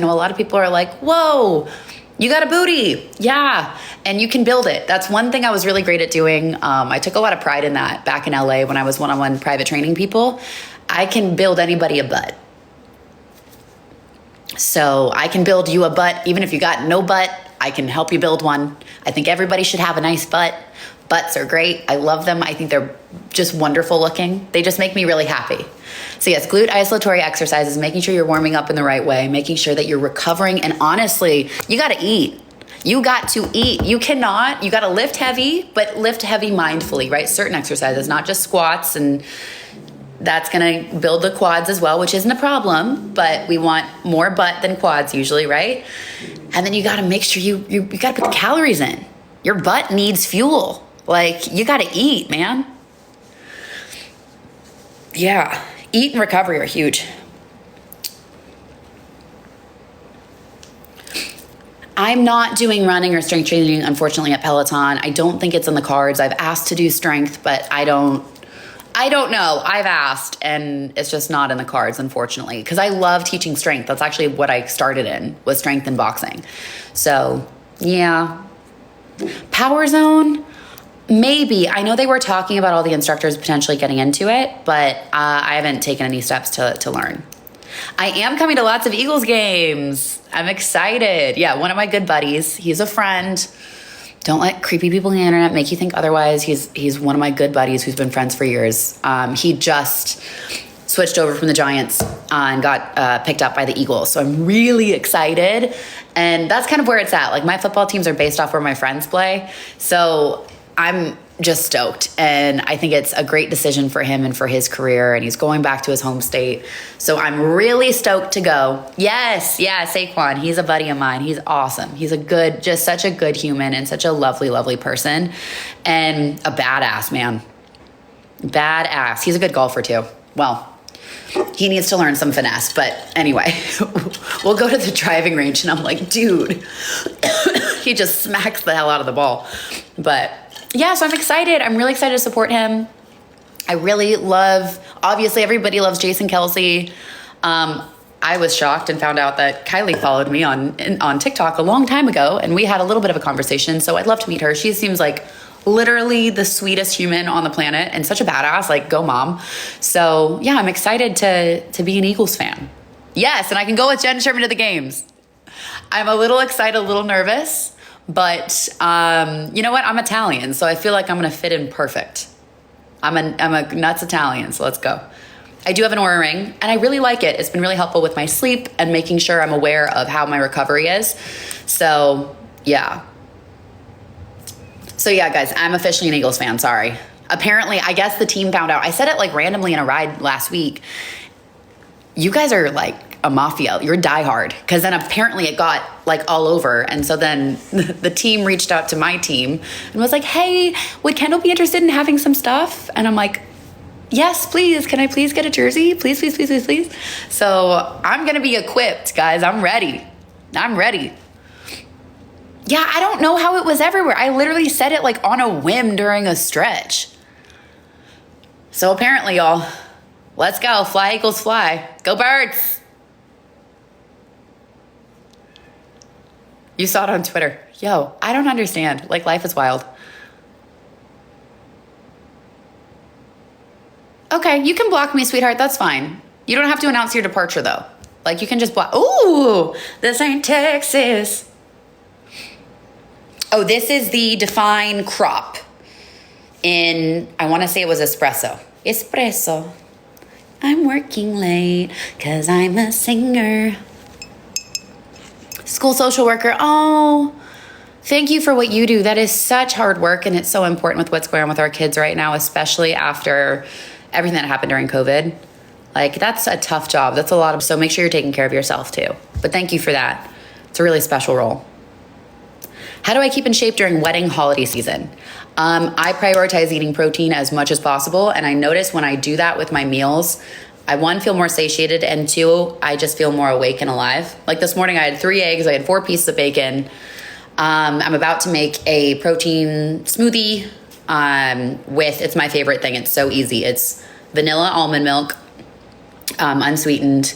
know a lot of people are like, whoa, you got a booty. Yeah. And you can build it. That's one thing I was really great at doing. I took a lot of pride in that back in LA when I was one-on-one private training people. I can build anybody a butt. So I can build you a butt. Even if you got no butt, I can help you build one. I think everybody should have a nice butt. Butts are great. I love them. I think they're just wonderful looking. They just make me really happy. So yes, glute isolatory exercises, making sure you're warming up in the right way, making sure that you're recovering. And honestly, you got to eat. You got to eat. You got to lift heavy, but lift heavy mindfully, right? Certain exercises, not just squats, and that's going to build the quads as well, which isn't a problem, but we want more butt than quads usually, right? And then you got to make sure you got to put the calories in. Your butt needs fuel. Like, you got to eat, man. Yeah, eat and recovery are huge. I'm not doing running or strength training, unfortunately, at Peloton. I don't think it's in the cards. I've asked to do strength, but I don't know. I've asked, and it's just not in the cards, unfortunately, because I love teaching strength. That's actually what I started in, was strength and boxing. So, yeah. Power Zone, maybe. I know they were talking about all the instructors potentially getting into it, but I haven't taken any steps to learn. I am coming to lots of Eagles games. I'm excited. Yeah, one of my good buddies. He's a friend. Don't let creepy people on the internet make you think otherwise. He's one of my good buddies who's been friends for years. He just switched over from the Giants and got picked up by the Eagles. So I'm really excited. And that's kind of where it's at. Like, my football teams are based off where my friends play. So I'm just stoked. And I think it's a great decision for him and for his career. And he's going back to his home state. So I'm really stoked to go. Yes. Yeah. Saquon. He's a buddy of mine. He's awesome. He's just such a good human and such a lovely, lovely person, and a badass, man. Badass. He's a good golfer too. Well, he needs to learn some finesse, but anyway, we'll go to the driving range and I'm like, dude, he just smacks the hell out of the ball. But yeah, so I'm excited. I'm really excited to support him. I really obviously everybody loves Jason Kelsey. I was shocked and found out that Kylie followed me on TikTok a long time ago, and we had a little bit of a conversation. So I'd love to meet her. She seems like literally the sweetest human on the planet and such a badass. Like, go mom. So yeah, I'm excited to be an Eagles fan. Yes, and I can go with Jen Sherman to the games. I'm a little excited, a little nervous, but you know what? I'm Italian, so I feel like I'm gonna fit in perfect. I'm a nuts Italian, so let's go. I do have an Oura ring, and I really like it. It's been really helpful with my sleep and making sure I'm aware of how my recovery is. So yeah. So yeah, guys, I'm officially an Eagles fan. Sorry. Apparently, I guess the team found out. I said it like randomly in a ride last week. You guys are like a mafia. You're diehard. Because then apparently it got like all over. And so then the team reached out to my team and was like, hey, would Kendall be interested in having some stuff? And I'm like, yes, please. Can I please get a jersey? Please, please, please, please, please. So I'm going to be equipped, guys. I'm ready. Yeah, I don't know how it was everywhere. I literally said it like on a whim during a stretch. So apparently, y'all, let's go. Fly, Eagles, fly. Go Birds. You saw it on Twitter. Yo, I don't understand. Like, life is wild. Okay, you can block me, sweetheart. That's fine. You don't have to announce your departure, though. Like, you can just block. Ooh, this ain't Texas. Oh, this is the Define crop in, I want to say it was espresso. Espresso. I'm working late because I'm a singer. School social worker. Oh, thank you for what you do. That is such hard work, and it's so important with what's going on with our kids right now, especially after everything that happened during COVID. Like, that's a tough job. That's a lot of, so make sure you're taking care of yourself too. But thank you for that. It's a really special role. How do I keep in shape during wedding holiday season? I prioritize eating protein as much as possible. And I notice when I do that with my meals, I, one, feel more satiated, and two, I just feel more awake and alive. Like this morning, I had 3 eggs, I had 4 pieces of bacon. I'm about to make a protein smoothie it's my favorite thing. It's so easy. It's vanilla almond milk, unsweetened,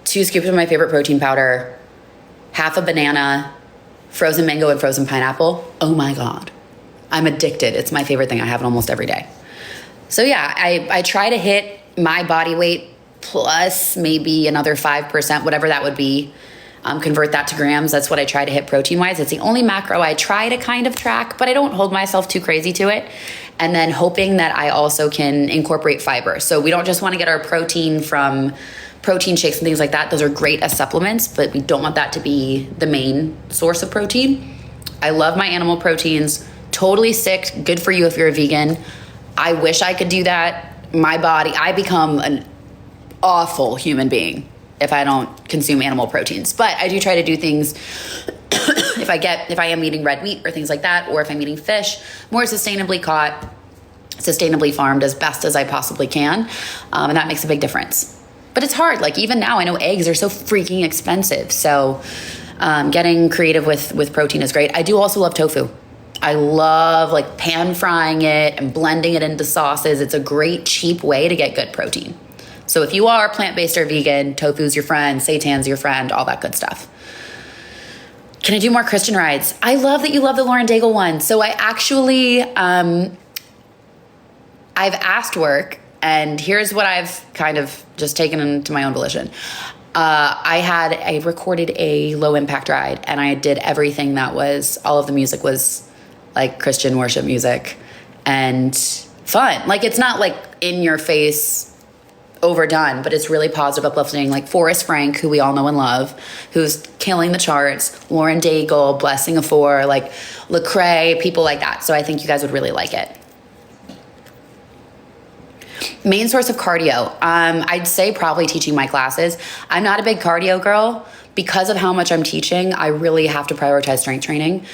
2 scoops of my favorite protein powder, half a banana, frozen mango and frozen pineapple. Oh my God. I'm addicted. It's my favorite thing. I have it almost every day. So yeah, I try to hit my body weight plus maybe another 5%, whatever that would be. Convert that to grams. That's what I try to hit protein wise. It's the only macro I try to kind of track, but I don't hold myself too crazy to it. And then hoping that I also can incorporate fiber. So we don't just want to get our protein from protein shakes and things like that. Those are great as supplements, but we don't want that to be the main source of protein. I love my animal proteins. Totally sick. Good for you if you're a vegan. I wish I could do that. My body, I become an awful human being if I don't consume animal proteins. But I do try to do things if I am eating red meat or things like that, or if I'm eating fish, more sustainably caught, sustainably farmed as best as I possibly can. And that makes a big difference. But it's hard. Like even now, I know eggs are so freaking expensive. So getting creative with protein is great. I do also love tofu. I love like pan frying it and blending it into sauces. It's a great cheap way to get good protein. So if you are plant-based or vegan, tofu's your friend, seitan's your friend, all that good stuff. Can I do more Christian rides? I love that you love the Lauren Daigle one. So I actually, I've asked work, and here's what I've kind of just taken into my own volition. I recorded a low impact ride, and I did everything that was, all of the music was like Christian worship music and fun. Like it's not like in your face overdone, but it's really positive, uplifting, like Forrest Frank, who we all know and love, who's killing the charts, Lauren Daigle, Blessing of Four, like Lecrae, people like that. So I think you guys would really like it. Main source of cardio. I'd say probably teaching my classes. I'm not a big cardio girl. Because of how much I'm teaching, I really have to prioritize strength training.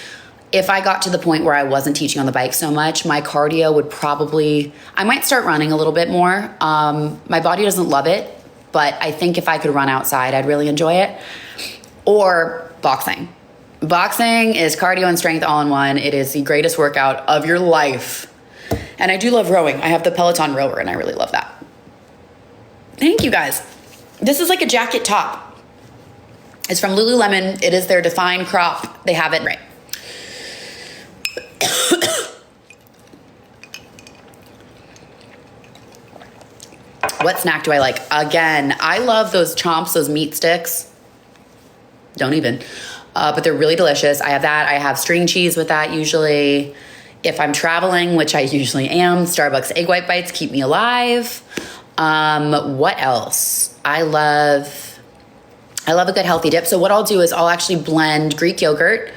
If I got to the point where I wasn't teaching on the bike so much, my cardio would probably, I might start running a little bit more. My body doesn't love it, but I think if I could run outside, I'd really enjoy it. Or boxing. Boxing is cardio and strength all in one. It is the greatest workout of your life. And I do love rowing. I have the Peloton rower and I really love that. Thank you guys. This is like a jacket top. It's from Lululemon. It is their Define crop. They have it right. What snack do I like? Again, I love those chomps, those meat sticks. Don't even. But they're really delicious. I have that. I have string cheese with that usually. If I'm traveling, which I usually am, Starbucks egg white bites keep me alive. What else? I love a good healthy dip. So what I'll do is I'll actually blend Greek yogurt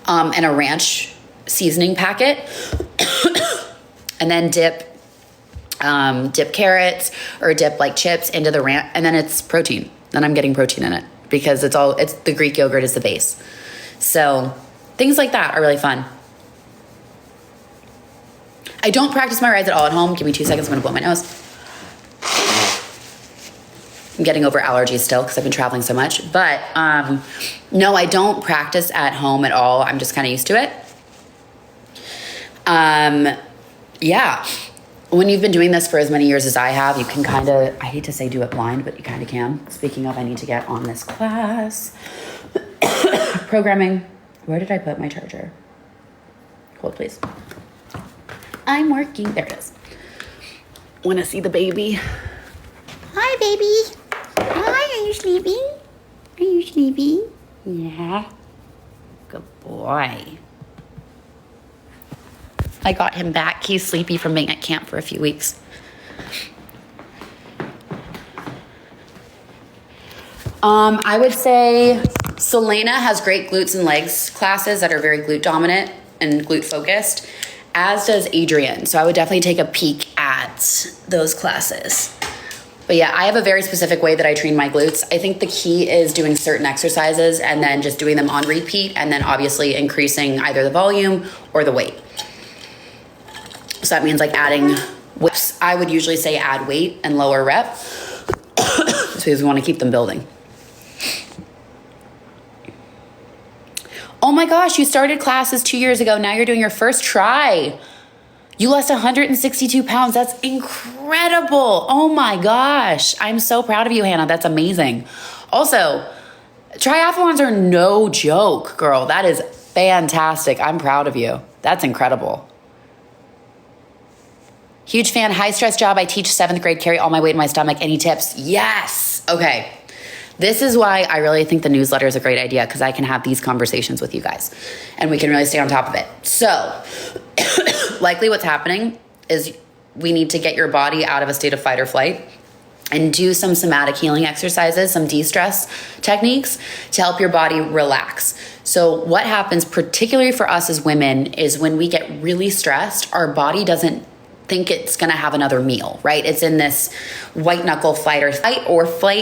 and a ranch seasoning packet and then dip carrots or dip like chips into the ranch, and then it's protein. Then I'm getting protein in it because it's the Greek yogurt is the base. So things like that are really fun. I don't practice my rides at all at home. Give me 2 seconds. I'm gonna blow my nose. I'm getting over allergies still because I've been traveling so much. But no, I don't practice at home at all. I'm just kind of used to it. Yeah. When you've been doing this for as many years as I have, you can kind of, I hate to say do it blind, but you kind of can. Speaking of, I need to get on this class. Programming. Where did I put my charger? Hold, please. I'm working. There it is. Want to see the baby? Hi, baby. Hi, are you sleeping? Are you sleeping? Yeah. Good boy. I got him back. He's sleepy from being at camp for a few weeks. I would say Selena has great glutes and legs classes that are very glute dominant and glute focused, as does Adrian. So I would definitely take a peek at those classes. But yeah, I have a very specific way that I train my glutes. I think the key is doing certain exercises and then just doing them on repeat, and then obviously increasing either the volume or the weight. So that means like adding whips. I would usually say add weight and lower rep just because we want to keep them building. Oh my gosh, you started classes 2 years ago. Now you're doing your first try. You lost 162 pounds. That's incredible. Oh my gosh. I'm so proud of you, Hannah. That's amazing. Also, triathlons are no joke, girl. That is fantastic. I'm proud of you. That's incredible. Huge fan. High stress job. I teach 7th grade, carry all my weight in my stomach. Any tips? Yes. Okay. This is why I really think the newsletter is a great idea, because I can have these conversations with you guys and we can really stay on top of it. So likely what's happening is we need to get your body out of a state of fight or flight and do some somatic healing exercises, some de-stress techniques to help your body relax. So what happens, particularly for us as women, is when we get really stressed, our body doesn't think it's gonna have another meal, right? It's in this white knuckle fight or flight